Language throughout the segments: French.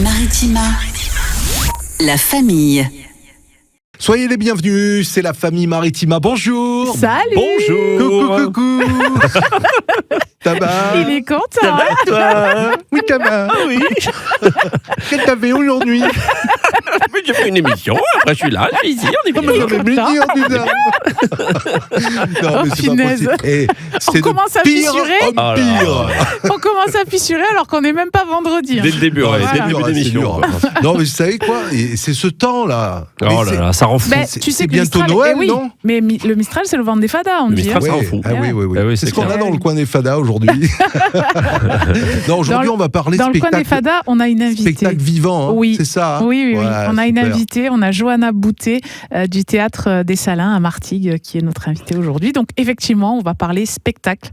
Maritima, la famille. Soyez les bienvenus, c'est la famille Maritima. Bonjour. Salut. Bonjour. Coucou. Tabac. Il est content. Toi. Oui, Tabac. Oui. Qu'est-ce que t'avais aujourd'hui? J'ai fait une émission, après je suis là, je suis ici, on est bien. Non, mais content. dire, dis donc. Non, mais c'est pas Punaise. possible. Et c'est de commence à pire fissurer. en Oh là pire. On commence à fissurer alors qu'on n'est même pas vendredi. Dès le début, ouais, Voilà. dès le début C'est d'émission. dur. Non, mais vous savez quoi? Et c'est ce temps-là. Oh Mais là c'est- là, ça rend fou. Ben, C'est- tu sais c'est que bientôt Mistral, Noël, oui, non? mais le Mistral, c'est le vent des fadas, on Le dit. Mistral, hein. ça rend Ouais. fou. Ah oui, oui, oui. Ah oui, C'est ce c'est qu'on a clair. dans le coin des fadas aujourd'hui. Non, aujourd'hui, Dans on va parler Dans le coin des spectacle, fadas, on a une invitée. spectacle vivant. Hein, Oui. c'est ça. hein Oui. Ouais, On a une super. invitée, on a Johanna Boutet du théâtre des Salins à Martigues qui est notre invitée aujourd'hui. Donc effectivement, on va parler spectacle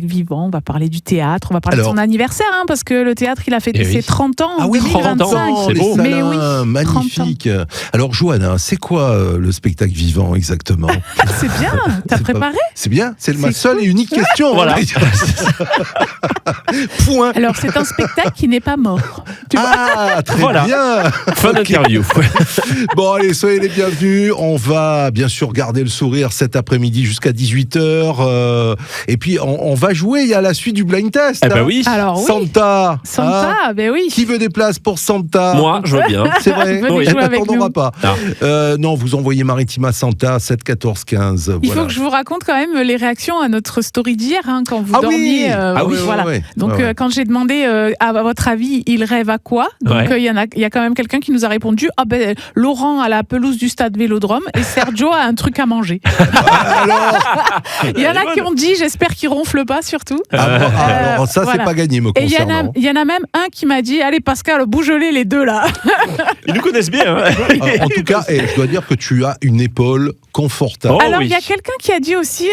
vivant, on va parler du théâtre, on va parler Alors- de son anniversaire hein, parce que le théâtre, il a fêté Eh oui. ses 30 ans en Ah oui, 2025. 30 ans, c'est les beau. Mais Salins, oui, magnifique. Alors, Johanna, c'est quoi le spectacle vivant exactement? C'est bien, t'as C'est pas- préparé? C'est bien, c'est ma C'est seule cool. et unique question. Voilà. Point. Alors c'est un spectacle qui n'est pas mort. Tu vois Ah, très Voilà. bien. Fin d'interview. Bon, allez, soyez les bienvenus. On va bien sûr garder le sourire cet après-midi jusqu'à 18h. Et puis, on va jouer. Il y a la suite du blind test. Eh ben oui. Alors oui, Santa. Santa, Hein ben oui. Qui veut des places pour Santa? Moi, je veux bien. C'est vrai. Venez Eh jouer ben, avec t'en auras nous. pas. Ah. Non, vous envoyez Maritima Santa 7 14 15. Il voilà. faut que je vous raconte quand même les réactions à notre story d'hier hein, quand vous Ah dormiez. oui. Ah oui, voilà. ouais, ouais. Donc Ouais, ouais. quand j'ai demandé à votre avis, il rêve à quoi? Donc Ouais. il y a quand même quelqu'un qui nous a répondu Laurent à la pelouse du stade Vélodrome et Sergio a un truc à manger. Alors, Il y en a qui ont dit j'espère qu'il ronfle pas surtout. alors, ça, c'est voilà. pas gagné, me Et concernant. il y en a même un qui m'a dit allez Pascal, bouge-les les deux là. Ils nous connaissent bien. Hein. En tout cas, je dois dire que tu as une épaule confortable. Oh, Alors oui. il y a quelqu'un qui a dit aussi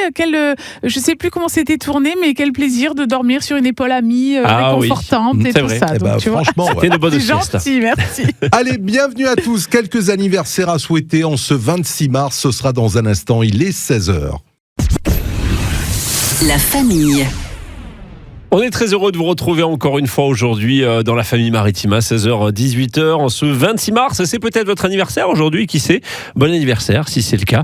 je sais plus comment c'était tourné mais quel plaisir de dormir sur une épaule amie Ah oui. réconfortante et C'est tout vrai. ça. Eh ben, Donc, tu vois. franchement, ouais. C'était une bonne C'est sieste. gentil, merci. Allez, bienvenue à tous. Quelques anniversaires à souhaiter en ce 26 mars. Ce sera dans un instant. Il est 16h. La famille. On est très heureux de vous retrouver encore une fois aujourd'hui dans la famille Maritima, 16h, 18h, en ce 26 mars. C'est peut-être votre anniversaire aujourd'hui, qui sait? Bon anniversaire, si c'est le cas.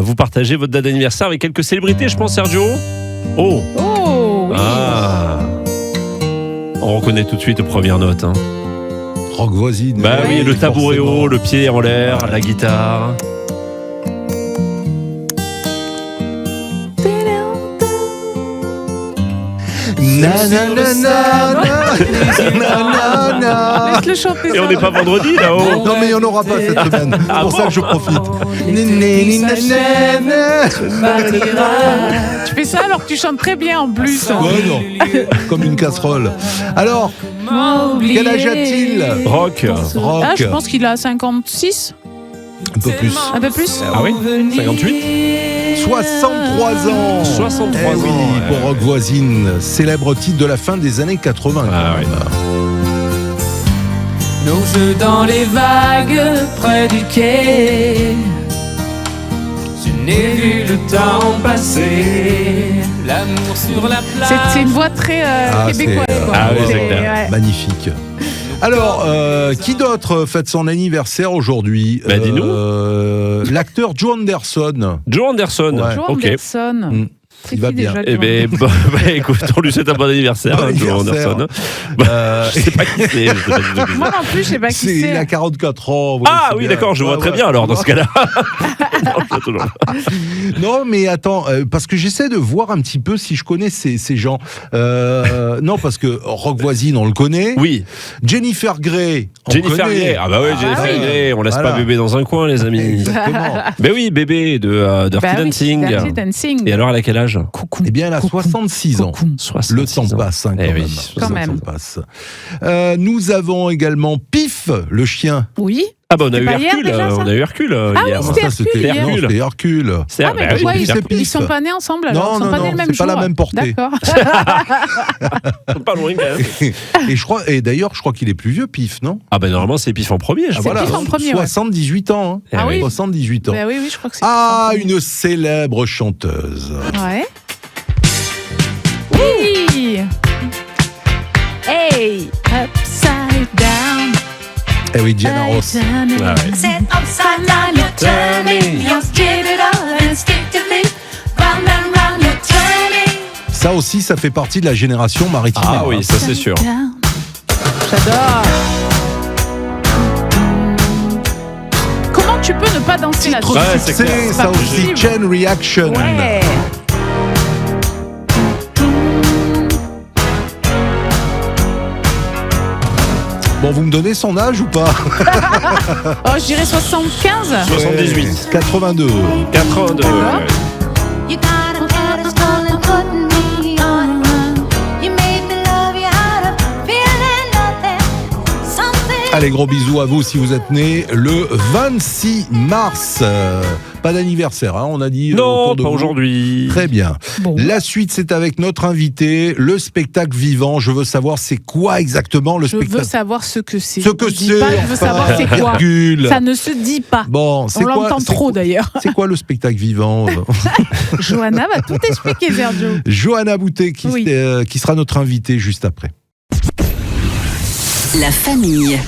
Vous partagez votre date d'anniversaire avec quelques célébrités, je pense, Sergio? Oh! Oh oui. Ah! On reconnaît tout de suite aux premières notes. Hein. Rock voisine. Bah oui, le tabouret forcément. haut, le pied en l'air, la guitare. Laisse-le chanter Et ça. on n'est pas vendredi là-haut? Non, mais il n'y en aura pas cette semaine. C'est pour ça que je profite. Tu fais ça alors que tu chantes très bien en plus. Ouais, non. Comme une casserole. Alors, quel âge a-t-il? Rock. Rock. Ah, je pense qu'il a 56, Un peu plus. un peu plus. Ah oui? 58? 63 ans. 63 Eh oui, ans, ouais. pour Rock voisine. Célèbre titre de la fin des années 80. Ah quand même. Nos jeux dans les vagues près du quai. Je n'ai vu le temps passer. L'amour sur la plage. C'est une voix très québécoise. c'est, quoi. ah oui, c'est C'est- clair. ouais. Magnifique. Alors, qui d'autre fête son anniversaire aujourd'hui? Bah, dis-nous. L'acteur Joe Anderson. Joe Anderson. Ouais. Joe Ok. Anderson. Mm. C'est Il va qui bien. déjà Eh Joe ben, Anderson écoute, on lui souhaite un bon anniversaire, Bon Joe anniversaire. Anderson. Je sais pas qui c'est. je sais pas du tout qui c'est. Moi non plus, je sais pas qui Il c'est. a 44 ans. ouais, Ah c'est oui, bien. d'accord, je vois Ouais, très ouais. bien alors dans ce cas-là. Non, je vois toujours. Non, mais attends, parce que j'essaie de voir un petit peu si je connais ces gens. Non, parce que Rock voisine, on le connaît. Oui, Jennifer Grey, on Jennifer connaît. Grey. Ah bah oui, Ah Jennifer oui. Grey. On laisse Voilà. pas bébé dans un coin, les amis. Exactement. Ben oui, bébé de Dirty Bah oui, Dancing. Dirty Dancing. Et alors, elle a quel âge? Coucou. Eh bien, elle a Coucou. 66 ans. Coucou. 66 Le temps ans. passe, hein, quand, Eh oui, même. Quand Le même. temps passe. Nous avons également Pif, le chien. Oui. Ah bah on a eu C'était pas hier, Hercule. déjà, ça On a eu Hercule Ah oui, hier. c'était Ça, c'était Hercule, non, hier. c'était Hercule. C'est Ah, mais bah oui, pourquoi oui, c'est ils Pif. sont pas nés ensemble alors Non, ils sont non, pas nés non, le même c'est pas jour. la même portée. D'accord. pas loin quand même. Et d'ailleurs, je crois qu'il est plus vieux, Pif, non? Ah bah normalement c'est Pif en premier. je Ah, crois. Pif en premier, ouais. 78 ans. Hein. Ah oui. 78 ans. Bah oui, je crois que c'est. Ah, une célèbre chanteuse. Ouais. Oui. Hey, upside down. Eh oui, Diana Ross. Ah ouais. Sit upside down, you're turning. You're straight it up instinctively. Round and round, you're turning. Ça aussi, ça fait partie de la génération maritime. Ah oui, ça c'est sûr. J'adore. Comment tu peux ne pas danser là-dessus? Ouais, c'est clair. C'est C'est ça pas aussi, possible. Chain Reaction. Ouais. Bon, vous me donnez son âge ou pas? Oh, je dirais 75. 78. 82. 82. D'accord. You got a pedestal and putting me on. You made me love you out of feeling nothing. Something. Allez, gros bisous à vous si vous êtes nés le 26 mars. Pas d'anniversaire, hein, on a dit. Non, autour de pas vous. aujourd'hui. Très bien. Bon. La suite, c'est avec notre invité, le spectacle vivant. Je veux savoir, c'est quoi exactement le Je veux spectacle? savoir ce que c'est. Ce que Je dis c'est. pas, je veux savoir c'est quoi. virgule. Ça ne se dit pas. Bon, c'est On quoi? l'entend c'est trop quoi- d'ailleurs. C'est quoi le spectacle vivant? Johanna va tout expliquer, Sergio. Johanna Boutet Oui. qui sera notre invitée juste après. La famille.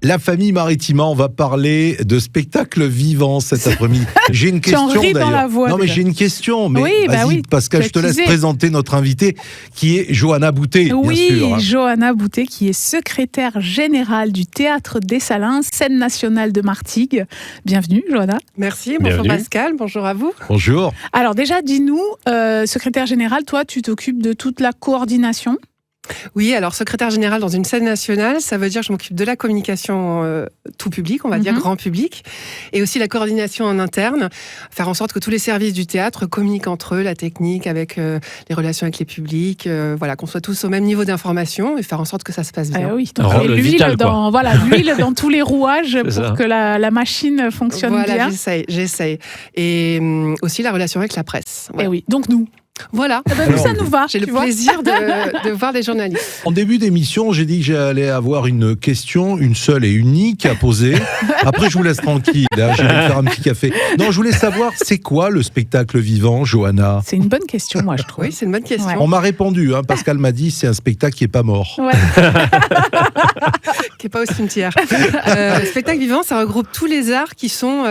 La famille Maritima, on va parler de spectacle vivant cet après-midi. J'ai une Tu en question ris dans d'ailleurs. la voix, Non mais déjà. j'ai une question. Mais Oui, bah vas-y, oui, Pascal, tu je te as laisse teasé. présenter notre invitée qui est Johanna Boutet, bien Oui, sûr. Johanna Boutet, qui est secrétaire générale du Théâtre des Salins, scène nationale de Martigues. Bienvenue, Johanna. Merci, bonjour Bienvenue. Pascal, bonjour à vous. Bonjour. Alors déjà, dis-nous, secrétaire générale, toi, tu t'occupes de toute la coordination. Oui, alors secrétaire général dans une scène nationale, ça veut dire que je m'occupe de la communication tout public, on va dire grand public, et aussi la coordination en interne, faire en sorte que tous les services du théâtre communiquent entre eux, la technique avec les relations avec les publics, voilà, qu'on soit tous au même niveau d'information et faire en sorte que ça se passe bien. Oui, Un donc rôle l'huile vital, quoi. l'huile dans tous les rouages pour ça. que la machine fonctionne Voilà, bien. j'essaye. Et aussi la relation avec la presse. Et Voilà. oui, donc nous. Voilà. Eh ben, nous, ça nous va. J'ai le tu vois. plaisir de voir des journalistes. En début d'émission, j'ai dit que j'allais avoir une question, une seule et unique à poser. Après, je vous laisse tranquille. Là, j'irai faire un petit café. Non, je voulais savoir, c'est quoi le spectacle vivant, Johanna? C'est une bonne question, moi, je trouve. Oui, c'est une bonne question. Ouais. On m'a répondu, hein, Pascal m'a dit, c'est un spectacle qui est pas mort. Ouais. Qui n'est pas au cimetière. Spectacle vivant, ça regroupe tous les arts qui sont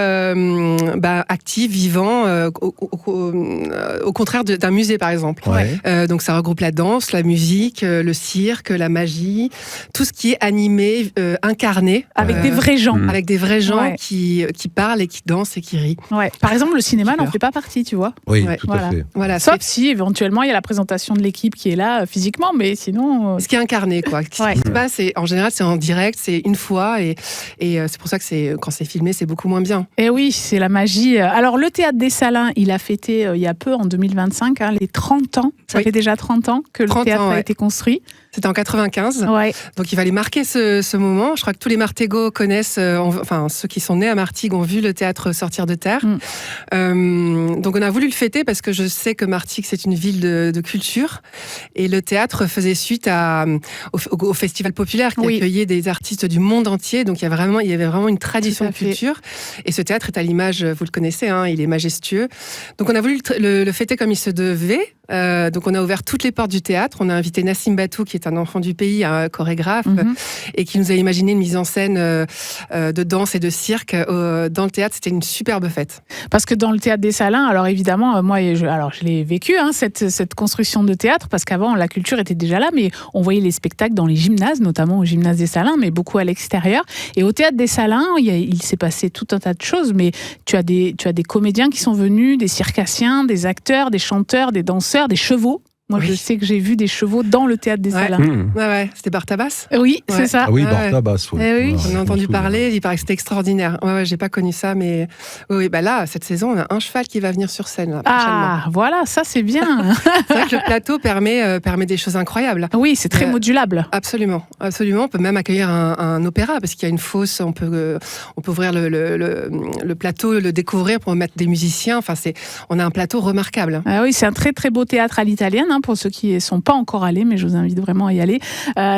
actifs, vivants, au contraire d'un musée, par exemple. Ouais. Donc ça regroupe la danse, la musique, le cirque, la magie, tout ce qui est animé, incarné. Avec des vrais gens. Avec des vrais gens Ouais. qui parlent et qui dansent et qui rient. Ouais. Par exemple, le cinéma n'en Super. fait pas partie, tu vois. Oui, Ouais, tout voilà. à fait. Voilà, Sauf si éventuellement il y a la présentation de l'équipe qui est là physiquement, mais sinon. ce qui est incarné, quoi. Ce Ouais. qui se passe, en général, c'est en direct, c'est une fois, et c'est pour ça que quand c'est filmé, c'est beaucoup moins bien. Et oui, c'est la magie. Alors, le Théâtre des Salins, il a fêté il y a peu, en 2025, les 30 ans. Ça Oui. fait déjà 30 ans que le 30 théâtre ans, a ouais. été construit. C'était en 95. Ouais. Donc il fallait marquer ce moment. Je crois que tous les Martégots connaissent, enfin ceux qui sont nés à Martigues ont vu le théâtre sortir de terre. Donc on a voulu le fêter parce que je sais que Martigues c'est une ville de culture et le théâtre faisait suite au festival populaire qui Oui. accueillait des artistes du monde entier. Donc il y avait vraiment une tradition Tout à de fait. culture et ce théâtre est à l'image, vous le connaissez, hein, il est majestueux. Donc on a voulu le fêter comme il se devait. Donc on a ouvert toutes les portes du théâtre. On a invité Nassim Batou, qui est un enfant du pays, un chorégraphe, et qui nous a imaginé une mise en scène de danse et de cirque dans le théâtre. C'était une superbe fête. Parce que dans le Théâtre des Salins, alors évidemment, moi, je l'ai vécu, hein, cette construction de théâtre, parce qu'avant, la culture était déjà là, mais on voyait les spectacles dans les gymnases, notamment au gymnase des Salins, mais beaucoup à l'extérieur. Et au Théâtre des Salins, il s'est passé tout un tas de choses, mais tu as des comédiens qui sont venus, des circassiens, des acteurs, des chanteurs, des danseurs, des chevaux. Moi, Oui. je sais que j'ai vu des chevaux dans le Théâtre des Ouais. Salins. Ouais, c'était Bartabas. Oui, Ouais. c'est ça. Ah oui, Ouais. Bartabas. Ouais. Eh oui. Ouais, On je a m'en entendu souviens. parler, il paraît que c'était extraordinaire. Ouais, j'ai pas connu ça, mais oui, bah là, cette saison, on a un cheval qui va venir sur scène là, prochainement. Ah, voilà, ça c'est bien. C'est vrai que le plateau permet des choses incroyables. Oui, c'est très modulable. Absolument, absolument. On peut même accueillir un opéra parce qu'il y a une fosse. On peut ouvrir le plateau, le découvrir pour mettre des musiciens. Enfin, on a un plateau remarquable. Ah oui, c'est un très très beau théâtre à l'italienne, hein, pour ceux qui ne sont pas encore allés, mais je vous invite vraiment à y aller.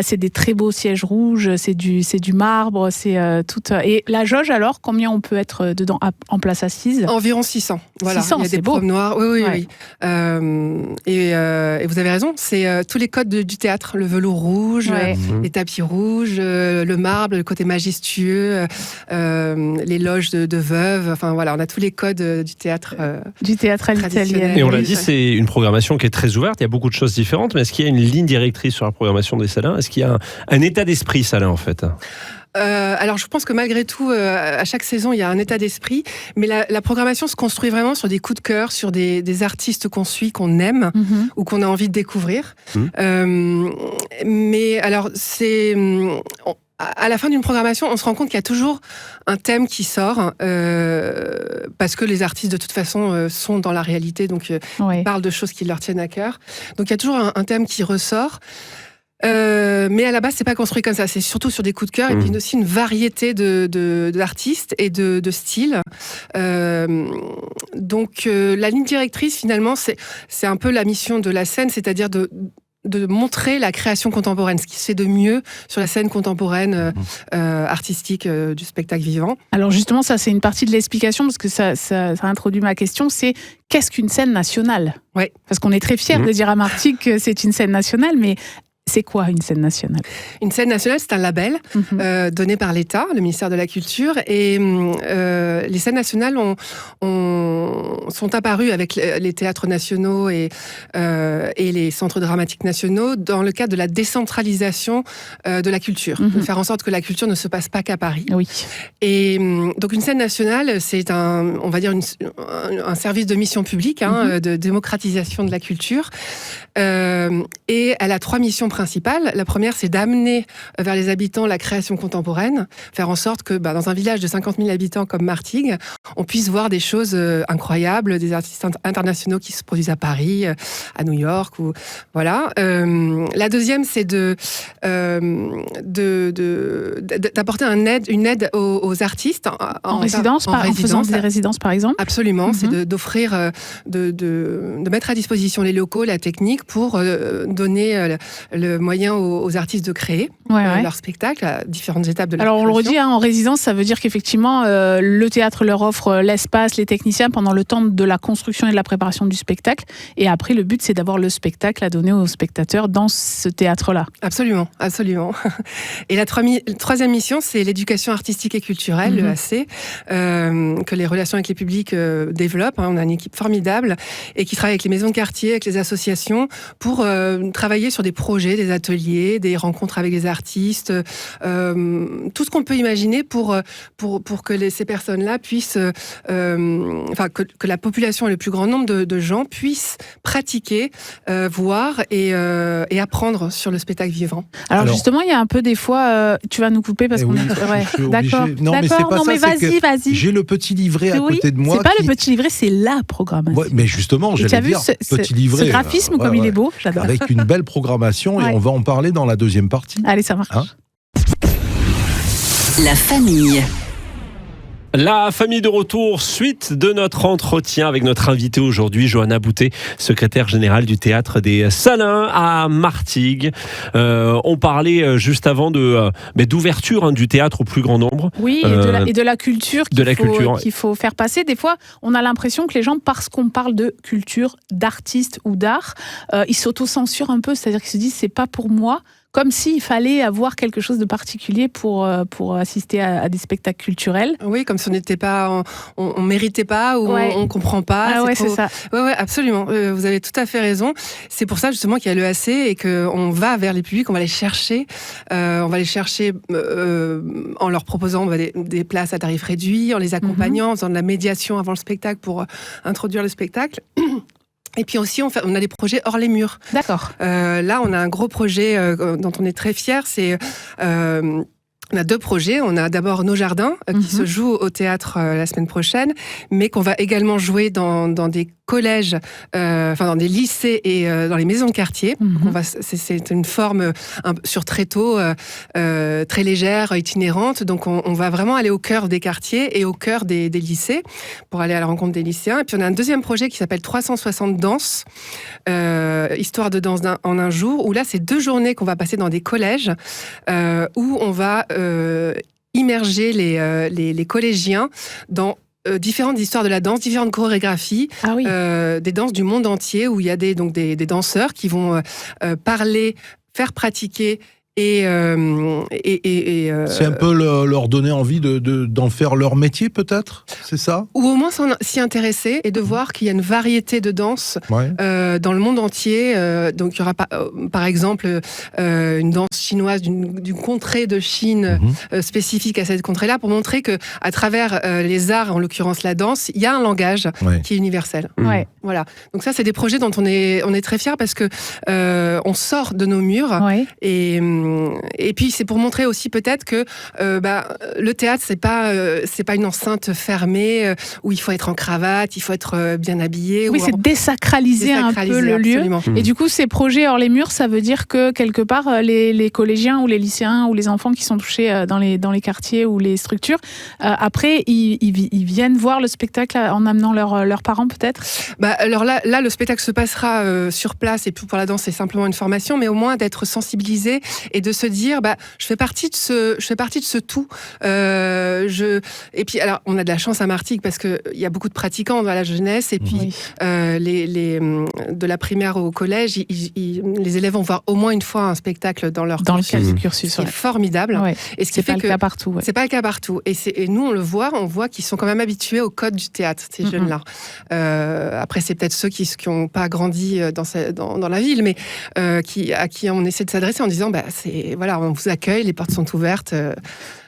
C'est des très beaux sièges rouges, c'est du marbre, c'est tout. Et la jauge, alors, combien on peut être dedans en place assise? Environ 600. Voilà. 600, il y a c'est des beau. promenoirs. Oui, Ouais. oui. Et vous avez raison, c'est tous les codes du théâtre, le velours rouge, Ouais. les tapis rouges, le marbre, le côté majestueux, les loges de veuves. Enfin voilà, on a tous les codes du théâtre. Du théâtre à Traditionnel. l'italienne. Et on l'a Oui, dit, ouais. c'est une programmation qui est très ouverte. Il y a beaucoup de choses différentes. Mais est-ce qu'il y a une ligne directrice sur la programmation des Salins? Est-ce qu'il y a un état d'esprit Salin, en fait? Alors je pense que malgré tout, à chaque saison, il y a un état d'esprit, mais la programmation se construit vraiment sur des coups de cœur, sur des artistes qu'on suit, qu'on aime Mhm. ou qu'on a envie de découvrir. Mhm. Mais alors à la fin d'une programmation, on se rend compte qu'il y a toujours un thème qui sort, parce que les artistes de toute façon sont dans la réalité, donc Ouais. parlent de choses qui leur tiennent à cœur. Donc il y a toujours un thème qui ressort. Mais à la base, c'est pas construit comme ça. C'est surtout sur des coups de cœur et puis aussi une variété d'artistes et de styles. Donc, la ligne directrice, finalement, c'est un peu la mission de la scène, c'est-à-dire de montrer la création contemporaine, ce qui se fait de mieux sur la scène contemporaine artistique du spectacle vivant. Alors justement, ça c'est une partie de l'explication parce que ça introduit ma question, c'est qu'est-ce qu'une scène nationale? Ouais. Parce qu'on est très fiers de dire à Martigues que c'est une scène nationale, mais c'est quoi une scène nationale? Une scène nationale, c'est un label donné par l'État, le ministère de la Culture, et les scènes nationales sont apparues avec les théâtres nationaux et les centres dramatiques nationaux dans le cadre de la décentralisation de la culture, de faire en sorte que la culture ne se passe pas qu'à Paris. Oui. Et donc une scène nationale, c'est on va dire un service de mission publique, de démocratisation de la culture, et elle a 3 missions principales. La première, c'est d'amener vers les habitants la création contemporaine, faire en sorte que dans un village de 50 000 habitants comme Martigues, on puisse voir des choses incroyables, des artistes internationaux qui se produisent à Paris, à New York, ou voilà. La deuxième, c'est d'apporter une aide aux artistes En résidence, en faisant des résidences par exemple. Absolument, c'est d'offrir, de mettre à disposition les locaux, la technique pour donner le moyen aux artistes de créer leur spectacle à différentes étapes de la Alors on le création. redit, en résidence, ça veut dire qu'effectivement, le théâtre leur offre l'espace, les techniciens pendant le temps de la construction et de la préparation du spectacle. Et après, le but, c'est d'avoir le spectacle à donner aux spectateurs dans ce théâtre-là. Absolument, absolument. Et la troisième mission, c'est l'éducation artistique et culturelle, le AC, que les relations avec les publics développent. On a une équipe formidable et qui travaille avec les maisons de quartier, avec les associations, pour travailler sur des projets, des ateliers, des rencontres avec des artistes, tout ce qu'on peut imaginer pour que ces personnes-là puissent, que la population et le plus grand nombre de gens puissent pratiquer, voir et apprendre sur le spectacle vivant. Alors justement, il y a un peu des fois, tu vas nous couper parce qu'on est... je suis obligé. D'accord, Non, mais c'est pas non, ça, mais c'est que vas-y. J'ai le petit livret à côté de moi. C'est pas le petit livret, c'est la programmation. Ouais, mais justement, Et tu as j'allais vu dire, petit livret. ce graphisme comme il est beau, j'adore. Avec une belle programmation et Ouais. on va en parler dans la deuxième partie. Allez, ça marche. Hein La famille. La famille de retour, suite de notre entretien avec notre invitée aujourd'hui, Johanna Boutet, secrétaire générale du Théâtre des Salins à Martigues. On parlait juste avant d'ouverture du théâtre au plus grand nombre. Oui, et de la culture qu'il faut faire passer. Des fois, on a l'impression que les gens, parce qu'on parle de culture, d'artistes ou d'art, ils s'auto-censurent un peu, c'est-à-dire qu'ils se disent « c'est pas pour moi ». Comme s'il fallait avoir quelque chose de particulier pour assister à des spectacles culturels. Oui, comme si on n'était pas, on méritait pas ou on comprend pas. Ah ouais, c'est ça. Ouais, absolument. Vous avez tout à fait raison. C'est pour ça justement qu'il y a l'EAC et qu'on va vers les publics, on va les chercher. On va les chercher en leur proposant des places à tarif réduit, en les accompagnant, en faisant de la médiation avant le spectacle pour introduire le spectacle. Et puis aussi, on a des projets hors les murs. D'accord. Là, on a un gros projet dont on est très fiers, c'est On a 2 projets. On a d'abord Nos Jardins, qui se joue au théâtre la semaine prochaine, mais qu'on va également jouer dans des collèges, dans des lycées et dans les maisons de quartier. Donc c'est une forme sur tréteau, très légère, itinérante. Donc on va vraiment aller au cœur des quartiers et au cœur des lycées pour aller à la rencontre des lycéens. Et puis on a un deuxième projet qui s'appelle 360 danses, histoire de danse en un jour, où là c'est 2 journées qu'on va passer dans des collèges où on va immerger les collégiens dans différentes histoires de la danse, différentes chorégraphies, des danses du monde entier, où il y a des danseurs qui vont parler, faire pratiquer et c'est un peu leur donner envie d'en faire leur métier, peut-être, c'est ça? Ou au moins s'y intéresser et de voir qu'il y a une variété de danses dans le monde entier. Donc il y aura par exemple une danse chinoise d'une contrée de Chine spécifique à cette contrée-là, pour montrer que à travers les arts, en l'occurrence la danse, il y a un langage qui est universel. Voilà. Donc ça, c'est des projets dont on est très fiers, parce que on sort de nos murs et puis c'est pour montrer aussi peut-être que le théâtre, c'est pas une enceinte fermée où il faut être en cravate, il faut être bien habillé. Oui, c'est désacraliser un peu le lieu. Et du coup, ces projets hors les murs, ça veut dire que quelque part, les collégiens ou les lycéens ou les enfants qui sont touchés dans les quartiers ou les structures, après, ils viennent voir le spectacle en amenant leurs parents peut-être. Alors là, le spectacle se passera sur place, et puis pour la danse, c'est simplement une formation, mais au moins d'être sensibilisé et de se dire, je fais partie de ce tout. Et puis, alors, on a de la chance à Martigues parce que il y a beaucoup de pratiquants dans la jeunesse, et puis de la primaire au collège, les élèves vont voir au moins une fois un spectacle dans leur cursus, ce qui est formidable. Et ce qui fait que c'est pas le cas partout. C'est pas le cas partout. Et nous, on voit qu'ils sont quand même habitués au code du théâtre, ces jeunes-là. Après, c'est peut-être ceux qui n'ont pas grandi dans la ville, mais à qui on essaie de s'adresser en disant, on vous accueille, les portes sont ouvertes.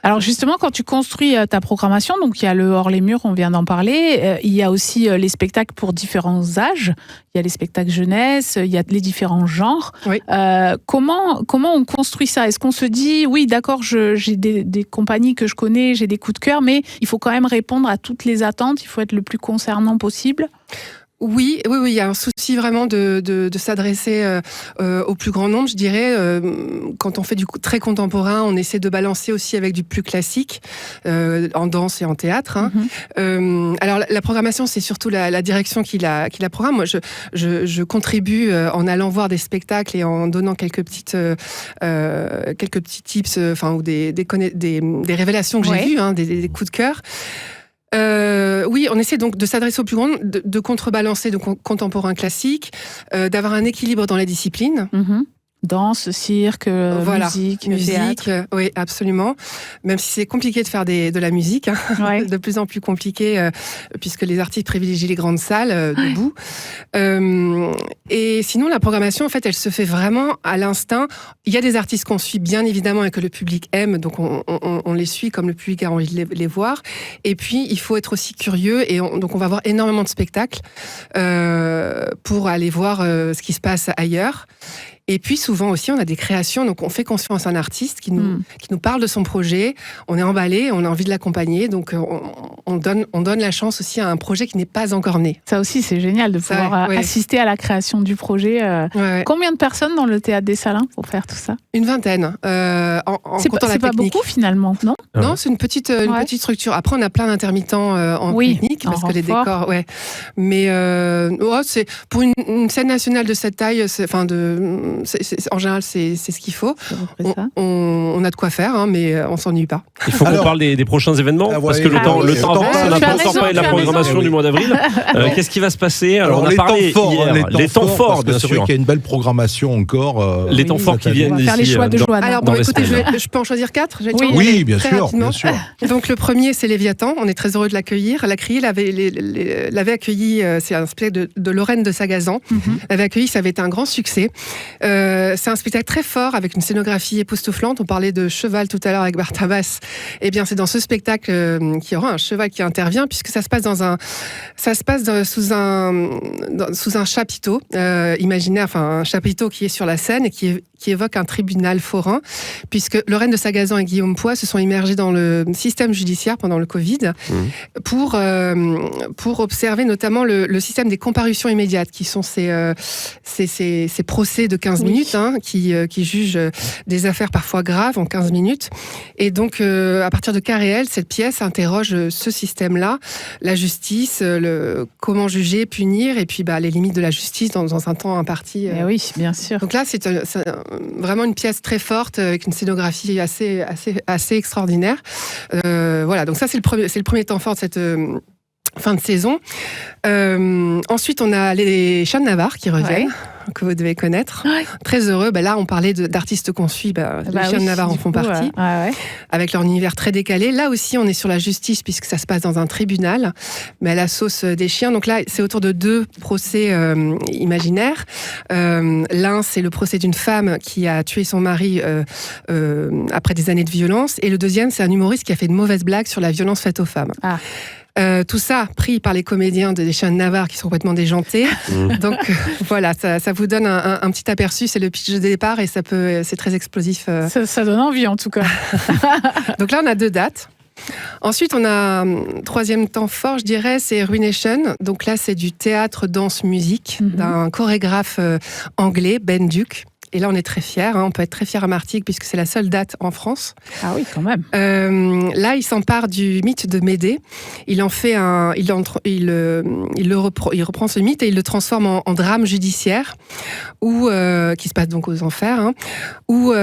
Alors justement, quand tu construis ta programmation, donc il y a le hors les murs, on vient d'en parler, il y a aussi les spectacles pour différents âges, il y a les spectacles jeunesse, il y a les différents genres. Comment on construit ça? Est-ce qu'on se dit, oui d'accord, j'ai des compagnies que je connais, j'ai des coups de cœur, mais il faut quand même répondre à toutes les attentes, il faut être le plus concernant possible? Oui, il y a un souci vraiment de s'adresser au plus grand nombre, je dirais. Quand on fait du très contemporain, on essaie de balancer aussi avec du plus classique, en danse et en théâtre. Alors la programmation, c'est surtout la direction qui la programme. Moi, je contribue en allant voir des spectacles et en donnant quelques petits tips, ou des révélations que j'ai vues, des coups de cœur. Oui, on essaie donc de s'adresser au plus grand, de contrebalancer de contemporain classique, d'avoir un équilibre dans les disciplines. Danse, cirque, musique, théâtre. Oui, absolument. Même si c'est compliqué de faire de la musique, de plus en plus compliqué, puisque les artistes privilégient les grandes salles debout. Et sinon, la programmation, en fait, elle se fait vraiment à l'instinct. Il y a des artistes qu'on suit bien évidemment et que le public aime, donc on les suit comme le public a envie de les voir. Et puis, il faut être aussi curieux, et donc on va voir énormément de spectacles pour aller voir ce qui se passe ailleurs. Et puis souvent aussi, on a des créations, donc on fait confiance à un artiste qui nous parle de son projet, on est emballé, on a envie de l'accompagner, donc on donne la chance aussi à un projet qui n'est pas encore né. Ça aussi, c'est génial de pouvoir assister à la création du projet. Combien de personnes dans le Théâtre des Salins pour faire tout ça? Une vingtaine, en comptant la technique. C'est pas beaucoup finalement, non? Non, c'est une petite structure. Après, on a plein d'intermittents en technique, parce que les décors, mais c'est pour une scène nationale de cette taille, en général, c'est ce qu'il faut. On a de quoi faire, mais on s'ennuie pas. Il faut qu'on parle des prochains événements, parce que le temps avance. On n'a pas encore parlé de la programmation du mois d'avril. Qu'est-ce qui va se passer? Alors, on a parlé hier. Les temps forts, bien sûr. C'est vrai qu'il y a une belle programmation encore. Les temps forts qui viennent faire les choix de Joanne. Alors, écoutez, je peux en choisir 4? Oui, bien sûr. Donc, le premier, c'est Léviathan. On est très heureux de l'accueillir. La CRI l'avait accueilli, c'est un spectacle de Lorraine de Sagazan. L'avait accueilli, ça avait été un grand succès. C'est un spectacle très fort avec une scénographie époustouflante. On parlait de cheval tout à l'heure avec Bartabas. Eh bien, c'est dans ce spectacle qu'il y aura un cheval qui intervient, puisque ça se passe sous un chapiteau imaginaire, un chapiteau qui est sur la scène et qui est qui évoque un tribunal forain, puisque Lorraine de Sagazan et Guillaume Poix se sont immergés dans le système judiciaire pendant le Covid pour observer notamment le système des comparutions immédiates, qui sont ces procès de 15 minutes, qui jugent des affaires parfois graves en 15 minutes. Et donc, à partir de cas réels, cette pièce interroge ce système-là, la justice, comment juger, punir, et puis les limites de la justice dans un temps imparti. Oui, bien sûr. Donc là, c'est vraiment une pièce très forte, avec une scénographie assez extraordinaire. Voilà, donc ça, c'est le premier temps fort de cette fin de saison. Ensuite, on a les Chiens de Navarre qui reviennent, que vous devez connaître. Ouais. Très heureux. Là, on parlait d'artistes qu'on suit. Les Chiens de Navarre en font partie, avec leur univers très décalé. Là aussi, on est sur la justice, puisque ça se passe dans un tribunal, mais à la sauce des chiens. Donc là, c'est autour de 2 procès imaginaires. L'un, c'est le procès d'une femme qui a tué son mari après des années de violence. Et le deuxième, c'est un humoriste qui a fait de mauvaises blagues sur la violence faite aux femmes. Tout ça pris par les comédiens des Chiens de Navarre qui sont complètement déjantés. Donc voilà, ça vous donne un petit aperçu. C'est le pitch de départ et c'est très explosif. Ça donne envie en tout cas. Donc là, on a 2 dates. Ensuite, on a un 3e temps fort, je dirais, c'est Ruination. Donc là, c'est du théâtre, danse, musique d'un chorégraphe anglais, Ben Duke. Et là, on est très fiers. On peut être très fiers à Martigues puisque c'est la seule date en France. Ah oui, quand même. Là, il s'empare du mythe de Médée. Il en fait il reprend ce mythe et il le transforme en drame judiciaire qui se passe donc aux enfers. Où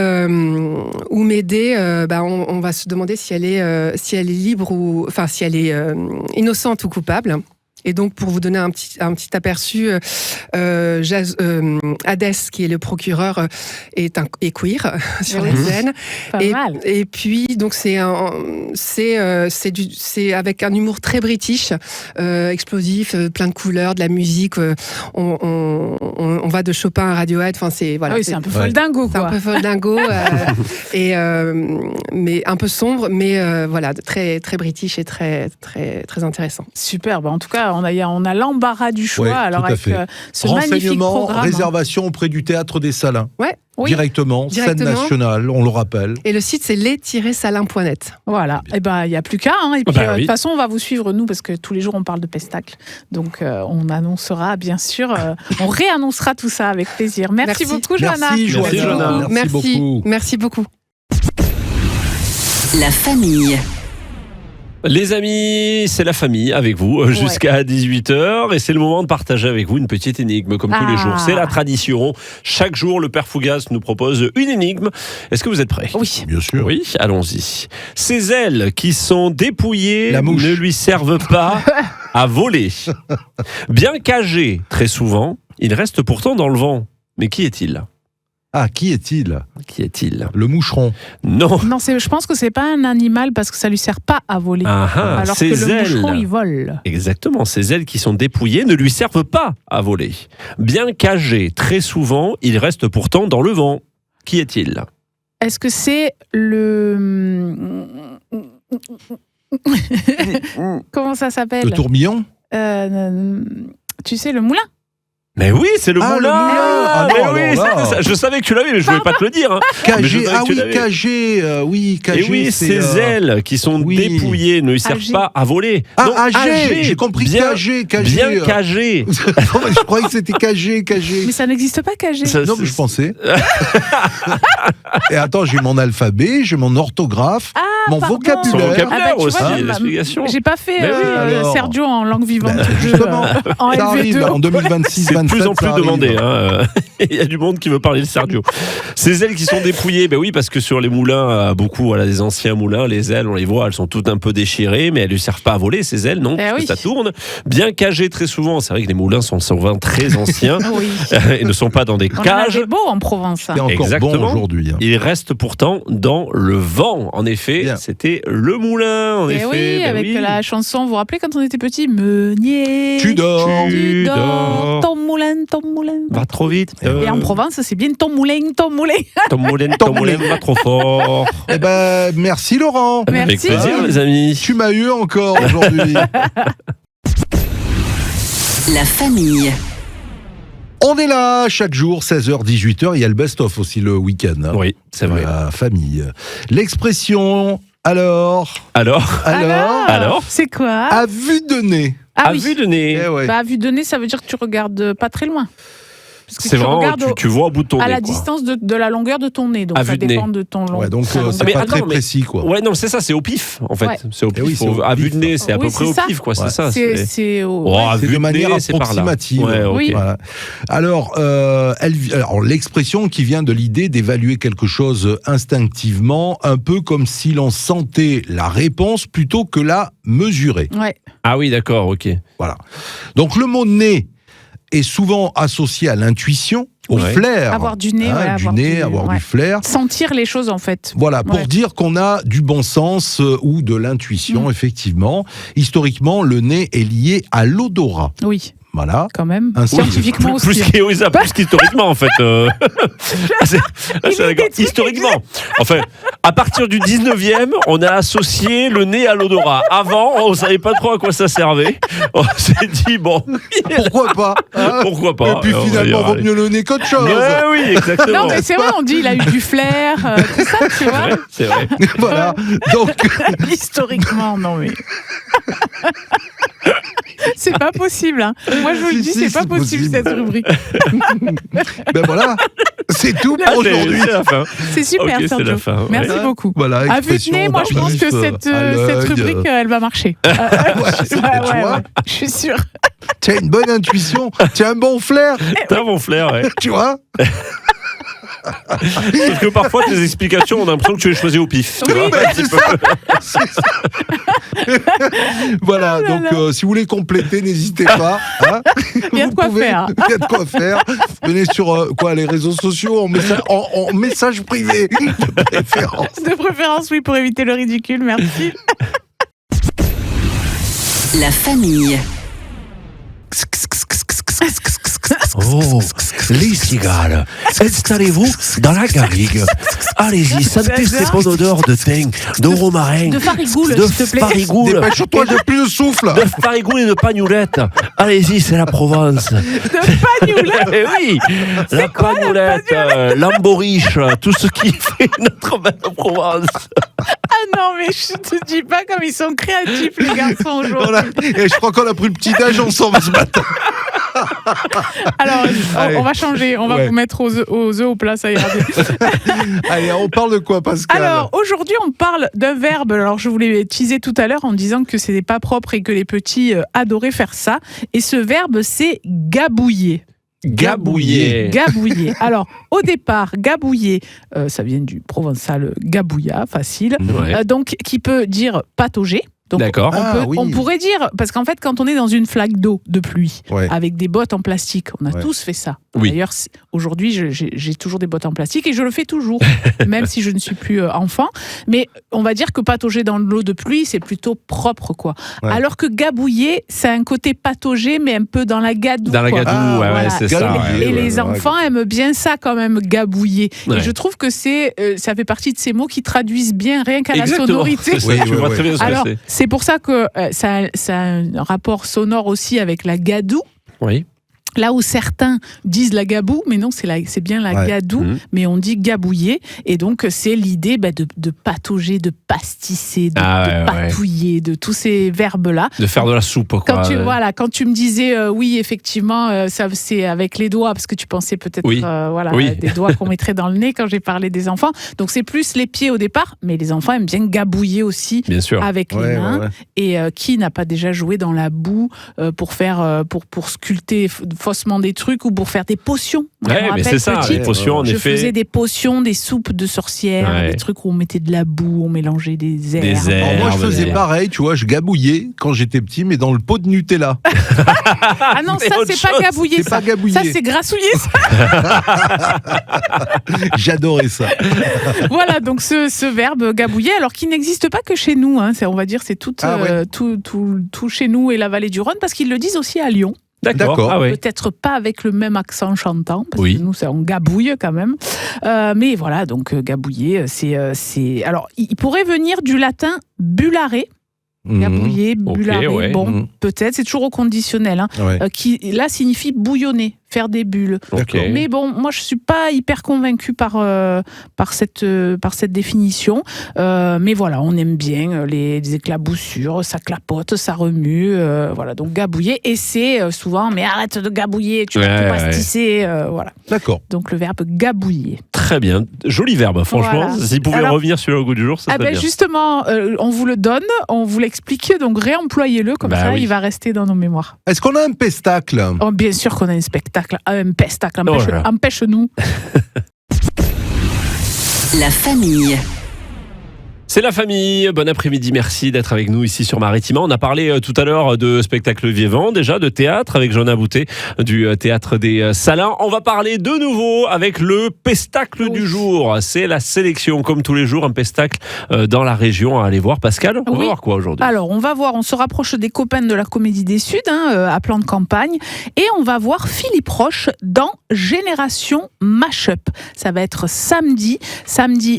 Médée, on va se demander si elle est libre ou, enfin, si elle est innocente ou coupable. Et donc, pour vous donner un petit aperçu, Hadès, qui est le procureur, est queer sur la scène. Pas mal. Et puis, donc, c'est avec un humour très british, explosif, plein de couleurs, de la musique. On va de Chopin à Radiohead. Enfin, c'est un peu foldingo, quoi. C'est un peu foldingo, mais un peu sombre, mais très très british et très très très intéressant. Super. En tout cas, on a l'embarras du choix. Alors avec ce magnifique programme. Réservation auprès du Théâtre des Salins. Ouais. Oui. Directement, scène nationale, on le rappelle. Et le site, c'est les-salins.net. Voilà. Et il n'y a plus qu'à. Et puis, de toute façon, on va vous suivre, nous, parce que tous les jours, on parle de Pestacle. Donc, on annoncera, bien sûr, on réannoncera tout ça avec plaisir. Merci beaucoup, Johanna. Merci, Johanna. Merci beaucoup. Merci beaucoup. La famille. Les amis, c'est la famille avec vous jusqu'à 18h et c'est le moment de partager avec vous une petite énigme comme tous les jours. C'est la tradition. Chaque jour, le Père Fougas nous propose une énigme. Est-ce que vous êtes prêts ? Oui. Bien sûr. Oui, allons-y. Ces ailes qui sont dépouillées ne lui servent pas à voler. Bien qu'âgé très souvent, il reste pourtant dans le vent. Mais qui est-il ? Ah, qui est-il ? Qui est-il ? Le moucheron. Non. Non, je pense que c'est pas un animal parce que ça lui sert pas à voler. Alors que le moucheron, il vole. Exactement. Ces ailes qui sont dépouillées ne lui servent pas à voler. Bien qu'âgé très souvent, il reste pourtant dans le vent. Qui est-il ? Est-ce que c'est le... Comment ça s'appelle ? Le tourbillon ? Tu sais, le moulin ? Mais oui, c'est le moulin. Le moulin. Ah mais non, oui, je savais que tu l'avais, mais je voulais pas te le dire. Cagé, Cagé. Et oui, ces ailes qui sont dépouillées ne lui servent pas à voler. Ah, Agé, j'ai compris Cagé. Bien Cagé. Je croyais que c'était Cagé. Mais ça n'existe pas Cagé. Non, mais je pensais. Et attends, j'ai mon alphabet, j'ai mon orthographe, mon vocabulaire. Son vocabulaire aussi, vois, l'explication. J'ai pas fait Sergio en langue vivante. Justement, en ça arrive en 2026. C'est de plus en plus demandé. Il y a du monde qui veut parler de Sergio. Ces ailes qui sont dépouillées, oui, parce que sur les moulins, beaucoup, des anciens moulins, les ailes, on les voit, elles sont toutes un peu déchirées, mais elles ne lui servent pas à voler, ces ailes, non, parce que ça tourne. Bien cagées très souvent, c'est vrai que les moulins sont souvent très anciens et ne sont pas dans des cages. C'est beau en Provence. C'est encore bon aujourd'hui. Il reste pourtant dans le vent. En effet, c'était le moulin. En effet, oui, avec la chanson, vous vous rappelez quand on était petit, Meunier, tu dors, ton moulin, va trop vite. Et en Provence, c'est bien ton moulin. Ton moulin va trop fort. Merci Laurent. Avec plaisir, les amis. Tu m'as eu encore aujourd'hui. La famille. On est là chaque jour, 16h, 18h. Il y a le best-of aussi le week-end. Hein, Oui, c'est vrai. La famille. L'expression alors, C'est quoi? à vue de nez. Ah À oui. vue de nez. Eh ouais. Bah, à vue de nez, ça veut dire que tu regardes pas très loin. Parce que C'est tu vraiment, regardes tu vois au bout de ton à nez. la quoi. distance de la longueur de ton nez. Donc À ça vue de dépend de ton long. Ouais, donc ta longueur. c'est Mais pas attends, très mais- précis, quoi. Ouais, non, c'est ça, c'est au pif, en fait. Ouais. C'est au Eh pif. oui, c'est au à pif. vue de nez, c'est à Oui, peu près c'est au ça. pif, quoi. Ouais. C'est ça. C'est au- Oh, à C'est vue de manière nez, c'est par là. approximative. Ouais, ok. Oui. Voilà. Alors, alors, l'expression qui vient de l'idée d'évaluer quelque chose instinctivement, un peu comme si l'on sentait la réponse plutôt que la mesurer. Ouais. Ah oui, d'accord, ok. Voilà. Donc, le mot nez est souvent associé à l'intuition, au Ouais. flair. Avoir du nez, ouais, avoir ouais. du flair. Sentir les choses en fait. Voilà, pour Ouais. dire qu'on a du bon sens ou de l'intuition, Mm. effectivement. Historiquement, le nez est lié à l'odorat. Oui, Voilà. quand même. Ainsi- Scientifiquement Plus aussi. plus qu'historiquement, en fait. C'est Il d'accord. est des trucs Historiquement. Enfin, à partir du 19e, on a associé le nez à l'odorat. Avant, on savait pas trop à quoi ça servait. On s'est dit, bon, Pourquoi pas hein pourquoi pas. Et puis on va finalement, dire, vaut allez. mieux le nez qu'autre chose. Ouais, oui, exactement. Non, mais c'est vrai, on dit il a eu du flair, tout ça, tu vois. Ouais, c'est vrai. Voilà. Donc, Historiquement, non mais. C'est pas possible. Hein. Moi, je vous le Si, dis, si, c'est pas c'est possible possible. cette rubrique. ben voilà. C'est tout pour aujourd'hui. C'est la fin. C'est super, Ok, c'est Sergio. la fin, ouais. Merci beaucoup. Voilà, À vue de expression nez, moi, je pense que pif, cette à l'œil. rubrique, elle va marcher. c'est peut-être toi. Je suis sûre. Tu as une bonne intuition, tu as un bon flair, T'as mon flair, ouais. tu vois. Sauf que parfois, tes explications, on a l'impression que tu les choisis au pif. tu vois. Ben, c'est ça. C'est ça. Voilà, Oh là donc là. si vous voulez compléter, n'hésitez pas. Hein. Il y a de Vous quoi pouvez- faire. Il y a de quoi faire. Venez sur les réseaux sociaux en message privé de préférence. De préférence, oui, pour éviter le ridicule. Merci. La famille. Oh, les cigales, installez-vous dans la garrigue. Allez-y, sentez ces bonnes odeurs de thym, de romarin, De farigoule, de s'il te plaît. farigoule, Dépêche-toi, j'ai plus de souffle. de farigoule et de pagnolette. Allez-y, c'est la Provence. De pagnolette. Eh oui, la pagnolette, l'amboriche, tout ce qui fait notre belle Provence. Ah non, mais je te dis pas comme ils sont créatifs, les garçons, aujourd'hui. Voilà. Et je crois qu'on a pris le petit âge ensemble ce matin. Alors, Allez. on va changer. On va Ouais. vous mettre aux œufs au plat, ça ira bien. Allez, on parle de quoi, Pascal? Alors, aujourd'hui, on parle d'un verbe. Alors, je vous l'ai teasé tout à l'heure en disant que c'était pas propre et que les petits adoraient faire ça. Et ce verbe, c'est gabouiller. Gabouiller. Gabouiller. Alors, au départ, gabouiller, ça vient du provençal gabouilla, facile. Ouais. Donc, qui peut dire patauger. Donc, D'accord. Ah, oui. on pourrait dire, parce qu'en fait, quand on est dans une flaque d'eau de pluie, Ouais. avec des bottes en plastique, on a Ouais. tous fait ça. Oui. D'ailleurs, aujourd'hui, j'ai toujours des bottes en plastique et je le fais toujours, même si je ne suis plus enfant. Mais on va dire que patauger dans l'eau de pluie, c'est plutôt propre, quoi. Ouais. Alors que gabouiller, c'est un côté patauger, mais un peu dans la gadoue. Dans la quoi. gadoue, Ah, ouais, voilà. ouais, c'est ça. Gabouiller. Et Ouais, les ouais, enfants aiment bien ça quand même, gabouiller. Ouais. Et je trouve que ça fait partie de ces mots qui traduisent bien rien qu'à la Exactement. sonorité. C'est ça, Oui, tu oui, vois oui. très bien ce que Alors, c'est. c'est pour ça que ça a un rapport sonore aussi avec la gadoue. Oui. Là où certains disent la gaboue, mais non, c'est bien la Ouais. gadoue, Mhm. mais on dit gabouiller. Et donc, c'est l'idée de patauger, de pastisser, de Ah ouais, ouais. patouiller, de tous ces verbes-là. De faire de la soupe, quoi. Quand tu me disais, oui, effectivement, ça c'est avec les doigts, parce que tu pensais peut-être Oui. Oui. des doigts qu'on mettrait dans le nez quand j'ai parlé des enfants. Donc, c'est plus les pieds au départ, mais les enfants aiment bien gabouiller aussi. Bien sûr. Avec les Ouais, mains. ouais, ouais. Et qui n'a pas déjà joué dans la boue pour faire pour sculpter faussement des trucs ou pour faire des potions. Moi, je me Ouais, mais rappelle c'est ça, petite, les potions, en je effet. faisais des potions, des soupes de sorcières, Ouais. des trucs où on mettait de la boue, on mélangeait des herbes. Des herbes. Alors moi, je Herbe, faisais des- pareil, tu vois, je gabouillais quand j'étais petit, mais dans le pot de Nutella. Ah non, C'est ça autre c'est pas chose. gabouiller, C'est ça. pas gabouiller. Ça c'est grassouiller. Ça. J'adorais ça. Voilà, donc ce verbe gabouiller, alors qui n'existe pas que chez nous, hein, on va dire c'est tout, Ah ouais. tout chez nous et la vallée du Rhône, parce qu'ils le disent aussi à Lyon. D'accord. Ah ouais. Peut-être pas avec le même accent chantant, parce Oui. que nous, on gabouille quand même. Mais voilà, donc gabouiller, c'est. Alors, il pourrait venir du latin bullare, gabouiller, Ok, bullare. ouais. Bon, Mhm. peut-être, c'est toujours au conditionnel, hein, Ouais. qui là signifie bouillonner faire des bulles. Ok. Mais bon, moi je suis pas hyper convaincue par cette définition. Mais voilà, on aime bien les éclaboussures, ça clapote, ça remue. Voilà, donc gabouiller. Et c'est souvent, mais arrête de gabouiller, tu vas tout pastisser. Voilà. D'accord. Donc le verbe gabouiller. Très bien. Joli verbe, franchement. Voilà. S'il pouvait Alors, revenir sur le goût du jour, ça serait bien. justement, on vous le donne, on vous l'explique, donc réemployez-le, comme ça oui. il va rester dans nos mémoires. Est-ce qu'on a un pestacle? Oh, bien sûr qu'on a un spectacle, un pestacle, Oh là là. empêche-nous. La famille. C'est la famille. Bon après-midi, merci d'être avec nous ici sur Maritima. On a parlé tout à l'heure de spectacle vivant, déjà de théâtre avec Joanna Boutet du théâtre des Salins. On va parler de nouveau avec le pestacle du jour. C'est la sélection, comme tous les jours, un pestacle dans la région à aller voir. Pascal, on va voir quoi aujourd'hui? Alors, on se rapproche des copains de la Comédie des Suds, à plan de campagne, et on va voir Philippe Roche dans Génération Mashup. Ça va être samedi